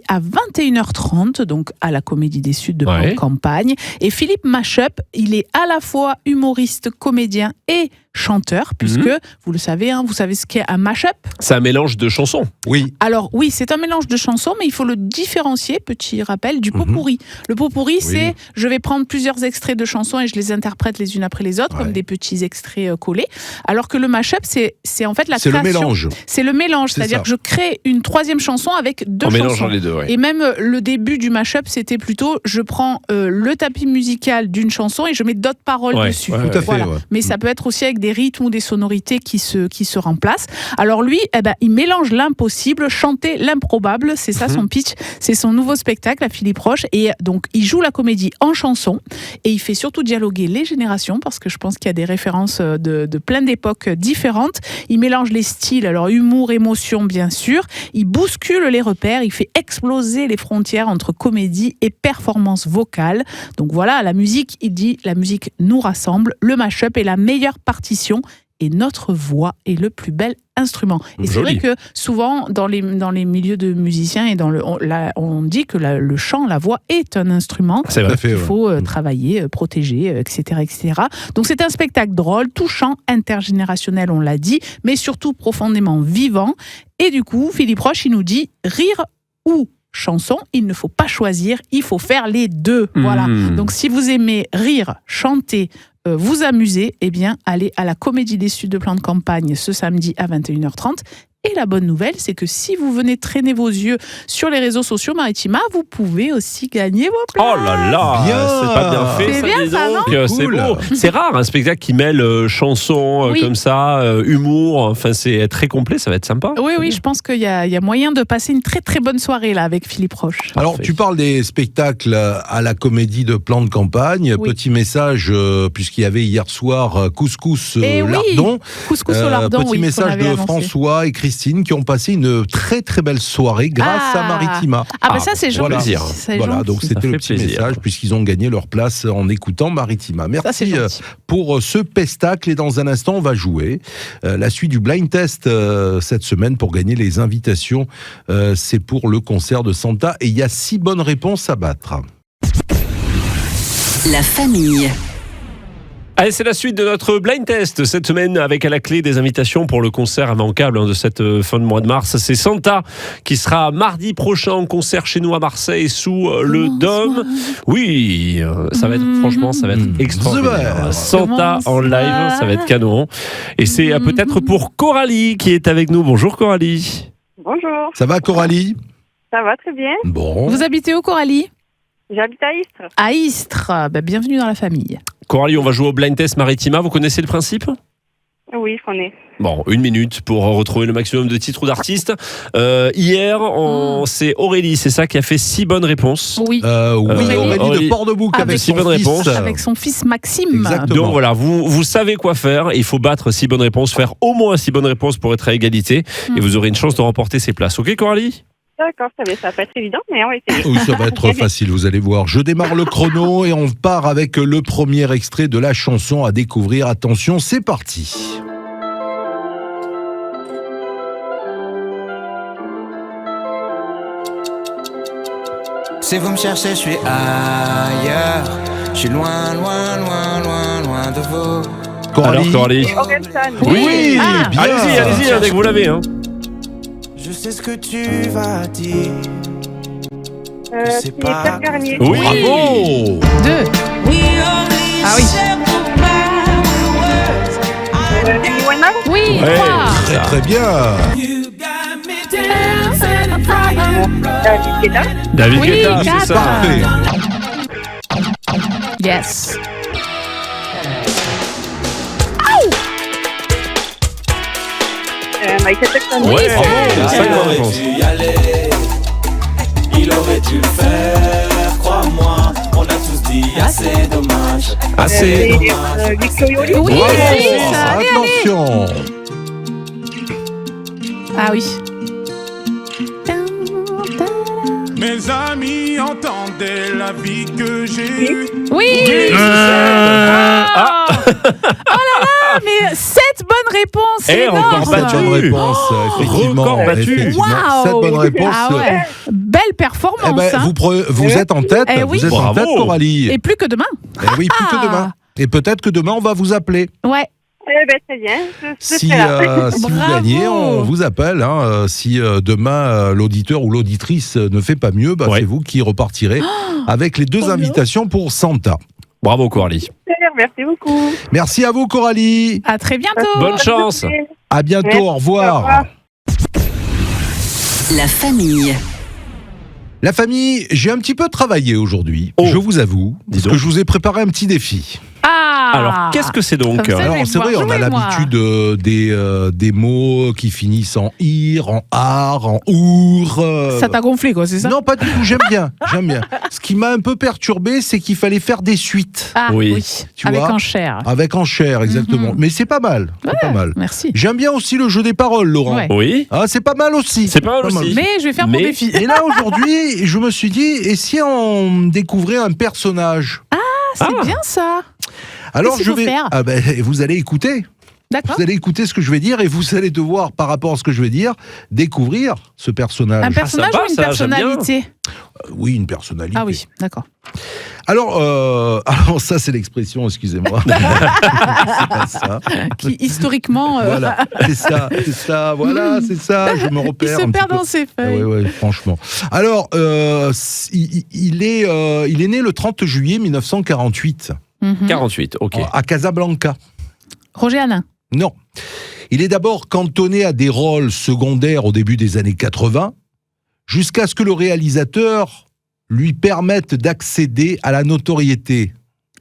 à 21h30, donc à la Comédie des Suds de plan de campagne. Et Philippe Mashup, il est à la fois humoriste, comédien et chanteur, puisque, vous le savez, vous savez ce qu'est un mashup. C'est un mélange de chansons. Oui. Alors oui, c'est un mélange de chansons, mais il faut le différencier, petit rappel, du pot-pourri. Le pot-pourri, c'est, je vais prendre plusieurs extraits de chansons et je les interprète les unes après les autres, comme des petits extraits collés. Alors que le mashup, c'est en fait la création. C'est le mélange. C'est le mélange, c'est-à-dire que je crée une troisième chanson avec deux chansons. En mélangeant les deux, Et même le début du mashup, c'était plutôt, je prends le tapis musical d'une chanson et je mets d'autres paroles dessus. Tout à fait, ouais. Mais ça peut être aussi avec des rythmes ou des sonorités qui se remplacent. Alors lui, il mélange l'impossible, chanter l'improbable, c'est ça son pitch, c'est son nouveau spectacle à Philippe Roche, et donc il joue la comédie en chanson, et il fait surtout dialoguer les générations, parce que je pense qu'il y a des références de plein d'époques différentes. Il mélange les styles, alors humour, émotion bien sûr, il bouscule les repères, il fait exploser les frontières entre comédie et performance vocale. Donc voilà, la musique, il dit, la musique nous rassemble, le mash-up est la meilleure partition, et notre voix est le plus bel instrument. Et c'est vrai que souvent, dans les milieux de musiciens, et on dit que le chant, la voix est un instrument qu'il faut travailler, protéger, etc., etc. Donc c'est un spectacle drôle, touchant, intergénérationnel, on l'a dit, mais surtout profondément vivant. Et du coup, Philippe Roche, il nous dit rire ou chanson, il ne faut pas choisir, il faut faire les deux. Voilà. Donc si vous aimez rire, chanter, vous amuser, eh bien, allez à la Comédie des Suds de plan de campagne ce samedi à 21h30. Et la bonne nouvelle, c'est que si vous venez traîner vos yeux sur les réseaux sociaux Maritima, vous pouvez aussi gagner vos places. Oh là là, c'est pas bien fait, c'est ça, bien, dis ça, donc. non C'est beau. C'est rare un spectacle qui mêle chansons comme ça, humour, enfin c'est très complet, ça va être sympa. Oui, je pense qu'il y a moyen de passer une très très bonne soirée là avec Philippe Roche. Alors tu parles des spectacles à la Comédie de plan de campagne, petit message, puisqu'il y avait hier soir Couscous Lardon. Couscous au lardon, petit message de François et Christine qui ont passé une très très belle soirée grâce à Maritima. Ça c'est gentil. Voilà, donc c'était le petit message puisqu'ils ont gagné leur place en écoutant Maritima. Merci pour ce pestacle, et dans un instant on va jouer la suite du blind test cette semaine pour gagner les invitations. C'est pour le concert de Santa et il y a 6 bonnes réponses à battre. La famille. Allez, c'est la suite de notre blind test cette semaine, avec à la clé des invitations pour le concert immanquable de cette fin de mois de mars. C'est Santa qui sera mardi prochain en concert chez nous à Marseille sous le Dôme. Oui, ça va être franchement, ça va être extraordinaire. Santa en live, ça va être canon. Et c'est peut-être pour Coralie qui est avec nous. Bonjour Coralie. Bonjour. Ça va Coralie? Ça va très bien. Bon. Vous habitez où Coralie? J'habite à Istres. À Istres, bienvenue dans la famille. Coralie, on va jouer au blind test Maritima. Vous connaissez le principe? Oui, je connais. Bon, 1 minute pour retrouver le maximum de titres ou d'artistes. Hier, c'est Aurélie, c'est ça, qui a fait 6 bonnes réponses. Oui. Aurélie de Port-de-Bouc avec 6 bonnes réponses. Avec son fils Maxime. Exactement. Donc voilà, vous savez quoi faire. Il faut battre 6 bonnes réponses, faire au moins 6 bonnes réponses pour être à égalité. Et vous aurez une chance de remporter ces places. Ok, Coralie? D'accord, ça va pas être évident, mais on va essayer. Oui, ça va être facile, vous allez voir. Je démarre le chrono et on part avec le premier extrait de la chanson à découvrir. Attention, c'est parti. Si vous me cherchez, je suis ailleurs. Je suis loin, loin, loin, loin, loin de vous. Coralie. Alors, Coralie. Orelsan. Oui, Ah. bien. Allez-y, dès que vous l'avez. Hein. Je sais ce que tu vas dire. C'est Pierre Garnier. Oui. Bravo. 2. Ah oui. Amy Winehouse. Oui, Ouais. 3. Très très bien. David Guetta. David Oui, Guetta, c'est 4. ça. Parfait. Yes. Michael Jackson. Ouais, cinq. bravo. 5 bonnes réponses. Il aurait dû le faire, crois-moi. On a tous dit assez dommage. Assez. Et Victoria Oli. Oui, Bravo. c'est ça. Allez, allez. Attention. Ah oui. Mes amis entendaient la vie que j'ai eue. Oui. Ah. Oh là là, mais 7 bonnes réponses. C'est Eh, encore énorme. battu. Bonne réponse, effectivement. Record battu. Effectivement. Waouh. 7 bonnes réponses. Ah ouais. Belle performance. Eh ben, hein. vous êtes en tête, Eh oui. vous êtes en Bravo. tête, Coralie. Et plus que demain. Eh oui, plus que demain. Et peut-être que demain, on va vous appeler. Ouais. Eh ben, très bien. Je Si, serai là. si vous Bravo. gagnez, on vous appelle. Hein. Si demain, l'auditeur ou l'auditrice ne fait pas mieux, bah, Ouais. c'est vous qui repartirez avec les 2 invitations pour Santa. Bravo, Coralie. Super, merci beaucoup. Merci à vous, Coralie. À très bientôt. Bonne chance. À bientôt, Merci, au revoir. au revoir. La famille. La famille, j'ai un petit peu travaillé aujourd'hui, Oh. je vous avoue, parce donc. que je vous ai préparé un petit défi. Ah. Alors, qu'est-ce que c'est donc? Comme ça, Alors, je vais c'est vrai, pouvoir on a jouer, moi. l'habitude des mots qui finissent en ir, en ar, en our. Ça t'a gonflé, quoi, c'est ça? Non, pas du tout, j'aime bien, j'aime bien. Ce qui m'a un peu perturbé, c'est qu'il fallait faire des suites. Ah Oui. oui, Tu avec vois enchère. Avec enchères, exactement. Mais c'est pas mal, c'est pas mal. Merci. J'aime bien aussi le jeu des paroles, Laurent. Ouais. Oui. Ah, c'est pas mal aussi. C'est pas mal aussi. Mais je vais faire mon Mais- défi. Et là, aujourd'hui, je me suis dit, et si on découvrait un personnage? C'est bien ça. Alors, Qu'est-ce je qu'il faut vais. faire Ah ben, vous allez écouter. D'accord. Vous allez écouter ce que je vais dire et vous allez devoir, par rapport à ce que je vais dire, découvrir ce personnage. Un personnage va, ou une ça, j'aime bien. personnalité? Oui, une personnalité. Ah oui, d'accord. Alors, alors ça, c'est l'expression, excusez-moi. C'est pas ça. Qui historiquement, Voilà, c'est ça, voilà, c'est ça. Je me il repère. se un perd petit peu. dans ses Ah feuilles. ouais, franchement. Alors, il est né le 30 juillet 1948 Mhm. 48, ok. à Casablanca. Roger Hanin. Non. Il est d'abord cantonné à des rôles secondaires au début des années 80, jusqu'à ce que le réalisateur lui permette d'accéder à la notoriété.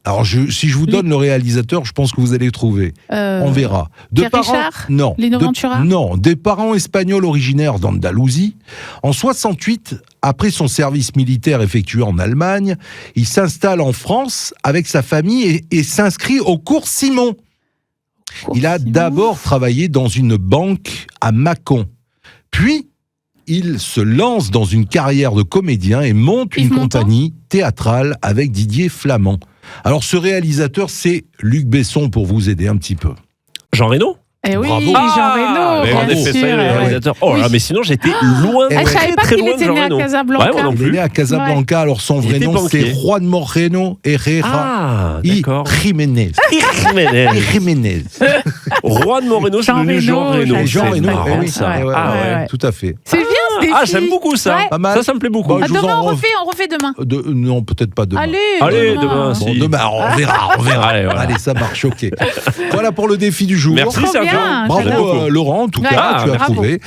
Alors, si je vous donne le réalisateur, je pense que vous allez trouver. On verra. Pierre Richard Non. Lino Ventura Non. Des parents espagnols originaires d'Andalousie. En 68, après son service militaire effectué en Allemagne, il s'installe en France avec sa famille et s'inscrit au cours Simon. Il a d'abord travaillé dans une banque à Mâcon. Puis, il se lance dans une carrière de comédien et monte une Yves Montand compagnie théâtrale avec Didier Flamand. Alors, ce réalisateur, c'est Luc Besson pour vous aider un petit peu. Jean Reno? Eh oui, Bravo. Jean Ah, mais Reno, en bien effet, sûr. ça y est, le réalisateur. Oh là, Oui. mais sinon, j'étais loin, Eh Ah, ouais. je savais pas très qu'il loin de était Jean né à Reno. Casablanca. Ouais, moi non Il est plus. né à Casablanca, alors son Il vrai était nom, banquier. c'est Juan Moreno Herrera Ah, y d'accord. Jiménez. Jiménez. Jiménez. Juan Moreno, c'est Jean devenu Jean Reno, Reno. Jean C'est Reno, marrant, eh oui. ça. Ouais, Ouais, Ah ouais, ouais. ouais. tout à fait. C'est bien ce défi. Ah, j'aime beaucoup ça. Ouais. Pas mal. Ça me plaît beaucoup. Bon, Ah, je vous demain, en on refait demain. Non, peut-être pas demain. Allez, Allez, demain, Bon, si. demain, on verra. Allez, voilà. Allez, ça marche, ok. Voilà pour le défi du jour. Merci, Trop Sergio. bien. Bravo J'adore. Laurent, en tout Ouais. cas, Ah, tu as bravo. trouvé.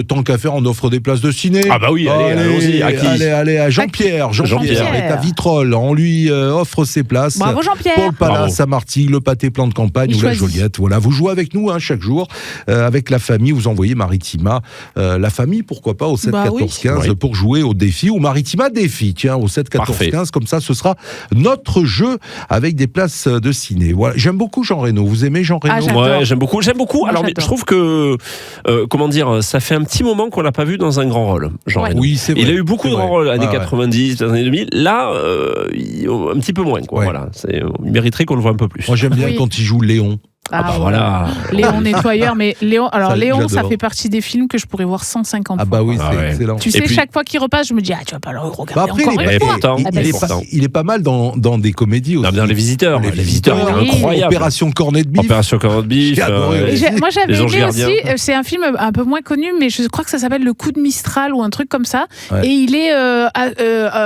Tant qu'à faire, on offre des places de ciné. Ah bah oui, allez, allons-y. À qui? Allez, à Jean-Pierre. Jean-Pierre Jean-Pierre. est à Vitrolles. On lui offre ses places. Bravo Jean-Pierre. Pour le Palace, Bravo. à Martigues, le pâté plan de campagne Il ou la choisit. Joliette. Voilà, vous jouez avec nous chaque jour, avec la famille. Vous envoyez Maritima, la famille, pourquoi pas, au 7 Bah 14 oui. 15 Oui. pour jouer au défi, ou Maritima défi, tiens, au 7 14 Parfait. 15. Comme ça, ce sera notre jeu avec des places de ciné. Voilà, j'aime beaucoup Jean Reno. Vous aimez Jean Reno? Ah, j'adore. Ouais, j'aime beaucoup. Moi, Alors, mais j'adore. je trouve que, comment dire, ça fait un petit moment qu'on l'a pas vu dans un grand rôle, Jean Ouais. Reno. Oui, c'est vrai. Il a eu beaucoup de C'est grands vrai. rôles, années Ah ouais. 90, années 2000. Là, un petit peu moins, quoi. Ouais. Voilà. Il mériterait qu'on le voit un peu plus. Moi, j'aime bien Oui. quand il joue Léon. Ah bah voilà. Léon nettoyeur, mais Léon, Ça, Léon, ça j'adore. fait partie des films que je pourrais voir 150 Ah fois. bah oui, c'est ouais. excellent. Tu sais, puis- chaque fois qu'il repasse, je me dis, tu vas pas le regarder Bah après, encore il est une fois. pourtant, Ah bah, il est pas mal dans des comédies aussi. Non, bien les visiteurs. Les visiteurs, Oui. c'est incroyable. Opération Cornet de Bif. Opération Cornet de Bif. J'ai adoré, Et ouais. moi j'avais Les Anges aimé Gardiens. aussi, c'est un film un peu moins connu, mais je crois que ça s'appelle Le Coup de Mistral ou un truc comme ça. Ouais. Et il est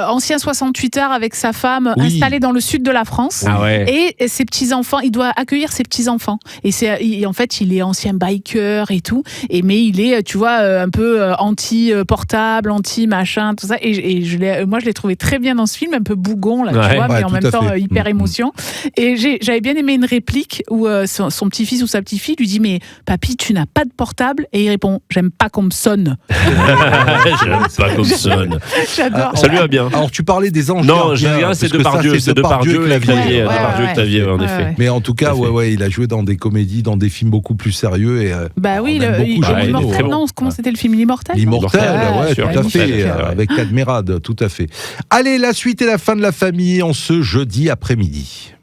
ancien 68 heures avec sa femme Oui. installé dans le sud de la France. Ah ouais. Et ses petits-enfants, il doit accueillir ses petits-enfants. Et en fait, il est ancien biker et tout. Mais il est, tu vois, un peu anti-portable, anti-machin, tout ça. Et moi, je l'ai trouvé très bien dans ce film, un peu bougon, là, tu Ouais. vois, mais Ouais, en tout même à temps, fait. hyper émotion. Et j'avais bien aimé une réplique où son petit-fils ou sa petite-fille lui dit, mais papy, tu n'as pas de portable? Et il répond, j'aime pas qu'on me sonne. J'aime pas comme sonne. J'adore. Ça lui va bien. Alors tu parlais des Anges Non, Gardiens, c'est parce que ça, Depardieu. C'est Depardieu et Clavier. Ouais, ouais, Depardieu et ouais. Clavier, en Ouais, effet. ouais. Mais en tout cas, Tout à fait. ouais, il a joué dans des comédies, dans des films beaucoup plus sérieux. Et, Bah oui, on aime beaucoup il Jean il est Reno. Immortel, très bon. non, comment c'était le film L'Immortel? L'Immortel, Immortel, ouais, sûr, tout à magnifique, fait, ouais. avec Cadmerade, tout à fait. Allez, la suite et la fin de la famille en ce jeudi après-midi.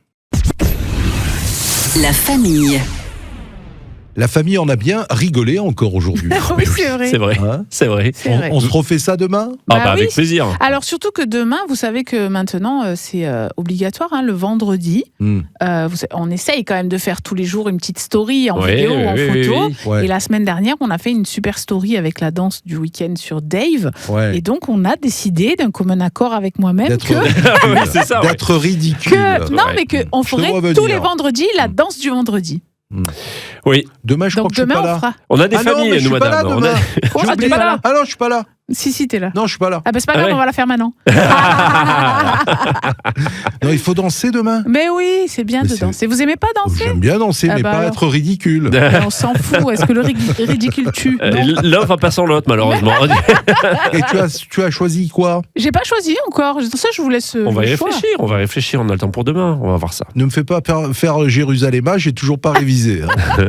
La famille. La famille en a bien rigolé encore aujourd'hui. Oui, c'est vrai. C'est vrai. Hein C'est vrai. C'est vrai. On se refait ça demain Ah Bah bah avec oui. plaisir. Alors surtout que demain, vous savez que maintenant c'est obligatoire, hein, le vendredi. On essaye quand même de faire tous les jours une petite story en Ouais, vidéo ou en oui, photo. oui. Ouais, Et la semaine dernière, on a fait une super story avec la danse du week-end sur Dave. ouais. Et donc, on a décidé d'un commun accord avec moi-même D'être que, ridicule. Ouais, c'est ça, ouais. D'être ridicule. non, Ouais. mais qu'on Je te ferait vois tous venir. les vendredis la danse du vendredi. Oui. Demain, je crois Donc que je suis demain, pas on là. fera. On a des Ah non, familles, mais je nous, suis pas là madame. On demain. a- Quoi, J'ai t'es oublié. pas là? Ah non, je suis pas là. Si, t'es là. Non, je suis pas là. Ah bah c'est pas Ah grave, ouais. on va la faire maintenant. Non, il faut danser demain. Mais oui, c'est bien Mais de c'est- danser. Vous aimez pas danser? J'aime bien danser, Ah mais bah pas alors. être ridicule. On s'en fout. Est-ce que le ridicule tue? Non. L'un va pas sans l'autre, malheureusement. Et tu as choisi quoi? J'ai pas choisi encore. Ça, je vous laisse. On va y le choix. réfléchir, on va réfléchir. On a le temps pour demain. On va voir ça. Ne me fais pas faire Jérusalem, j'ai toujours pas révisé. hein.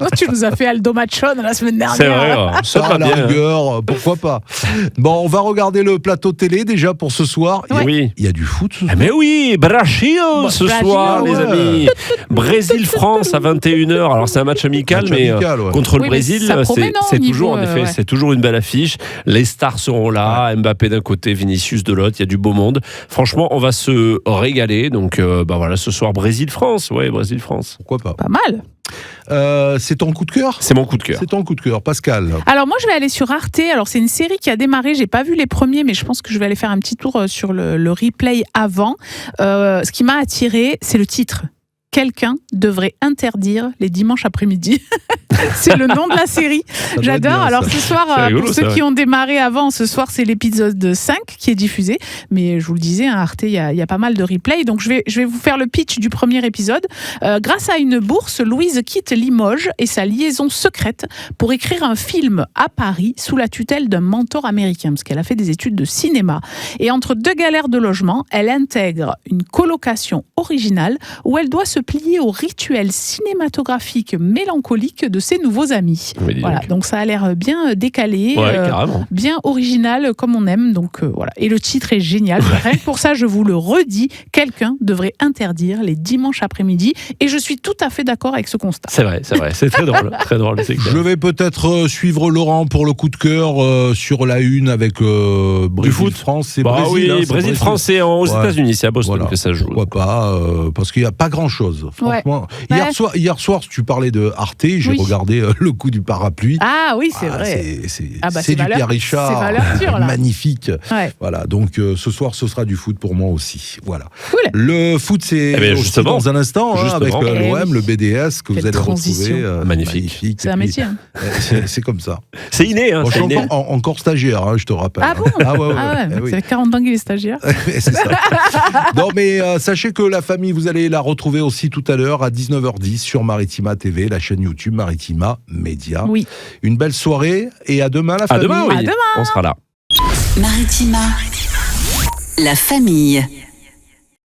Non, tu nous as fait Aldo Machon la semaine dernière. C'est vrai. Ça Ah, va à la bien. rigueur, pourquoi pas. Bon, on va regarder le plateau télé déjà pour ce soir. Oui. Il y a du foot ce soir. Ah mais oui, Brasil ce Brasil, soir, les ouais. amis. Brésil-France à 21h. Alors c'est un match amical, Match mais amical, ouais. contre le Oui, mais Brésil, ça promet, non, c'est au toujours, en niveau, effet, ouais. c'est toujours une belle affiche. Les stars seront là, Mbappé d'un côté, Vinicius de l'autre. Il y a du beau monde. Franchement, on va se régaler. Donc, bah voilà, ce soir Brésil-France, ouais, Brésil-France. Pourquoi pas. Pas mal. C'est ton coup de cœur? C'est mon coup de cœur. C'est ton coup de cœur, Pascal. Alors moi je vais aller sur Arte. Alors c'est une série qui a démarré. J'ai pas vu les premiers, mais je pense que je vais aller faire un petit tour sur le replay avant. Ce qui m'a attiré, c'est le titre. Quelqu'un devrait interdire les dimanches après-midi. C'est le nom de la série. Ça doit être J'adore. bien, Alors ça. ce soir, C'est rigolo, pour ceux ça, qui ont démarré avant, ce soir c'est l'épisode 5 qui est diffusé. Mais je vous le disais, à Arte, il y a pas mal de replays. Donc je vais vous faire le pitch du premier épisode. Grâce à une bourse, Louise quitte Limoges et sa liaison secrète pour écrire un film à Paris sous la tutelle d'un mentor américain, parce qu'elle a fait des études de cinéma. Et entre deux galères de logement, elle intègre une colocation originale où elle doit se plier au rituel cinématographique mélancolique de ses nouveaux amis. Oui, dis Voilà, donc. donc ça a l'air bien décalé, Ouais, carrément. bien original comme on aime. Donc voilà. Et le titre est génial. Rien que pour ça, je vous le redis, quelqu'un devrait interdire les dimanches après-midi. Et je suis tout à fait d'accord avec ce constat. C'est vrai, c'est très drôle, très drôle. C'est clair. Je vais peut-être suivre Laurent pour le coup de cœur sur la une avec Brésil-France. C'est Bah Brésil, hein, oui, c'est Brésil-France, c'est aux Ouais. États-Unis, c'est à Boston Voilà. que ça joue. Pourquoi pas parce qu'il n'y a pas grand-chose. Franchement, Ouais. hier soir, tu parlais de Arte, j'ai Oui. regardé le coup du parapluie. Ah oui, c'est vrai. C'est Ah bah, c'est c'est du valeur- Pierre Richard, c'est valeur sûre, là. magnifique. Ouais. Voilà, donc ce soir, ce sera du foot pour moi aussi. Voilà. Cool. Le foot, c'est Eh bien, aussi justement. dans un instant, hein, avec Justement. l'OM, Eh le BDS que Quelle vous allez transition. retrouver. Magnifique. C'est Et un puis, métier. hein. C'est comme ça. C'est inné, hein, Bon, je c'est suis inné. encore stagiaire, hein, je te rappelle. Ah bon Ah ouais, ouais, Ah ouais, eh oui. ça fait 40 ans qu'il est stagiaire. C'est ça. Non, mais sachez que la famille, vous allez la retrouver aussi tout à l'heure à 19h10 sur Maritima TV, la chaîne YouTube Maritima Média. Oui. Une belle soirée et à demain la À famille. demain, oui. À demain. On sera là. Maritima. La famille.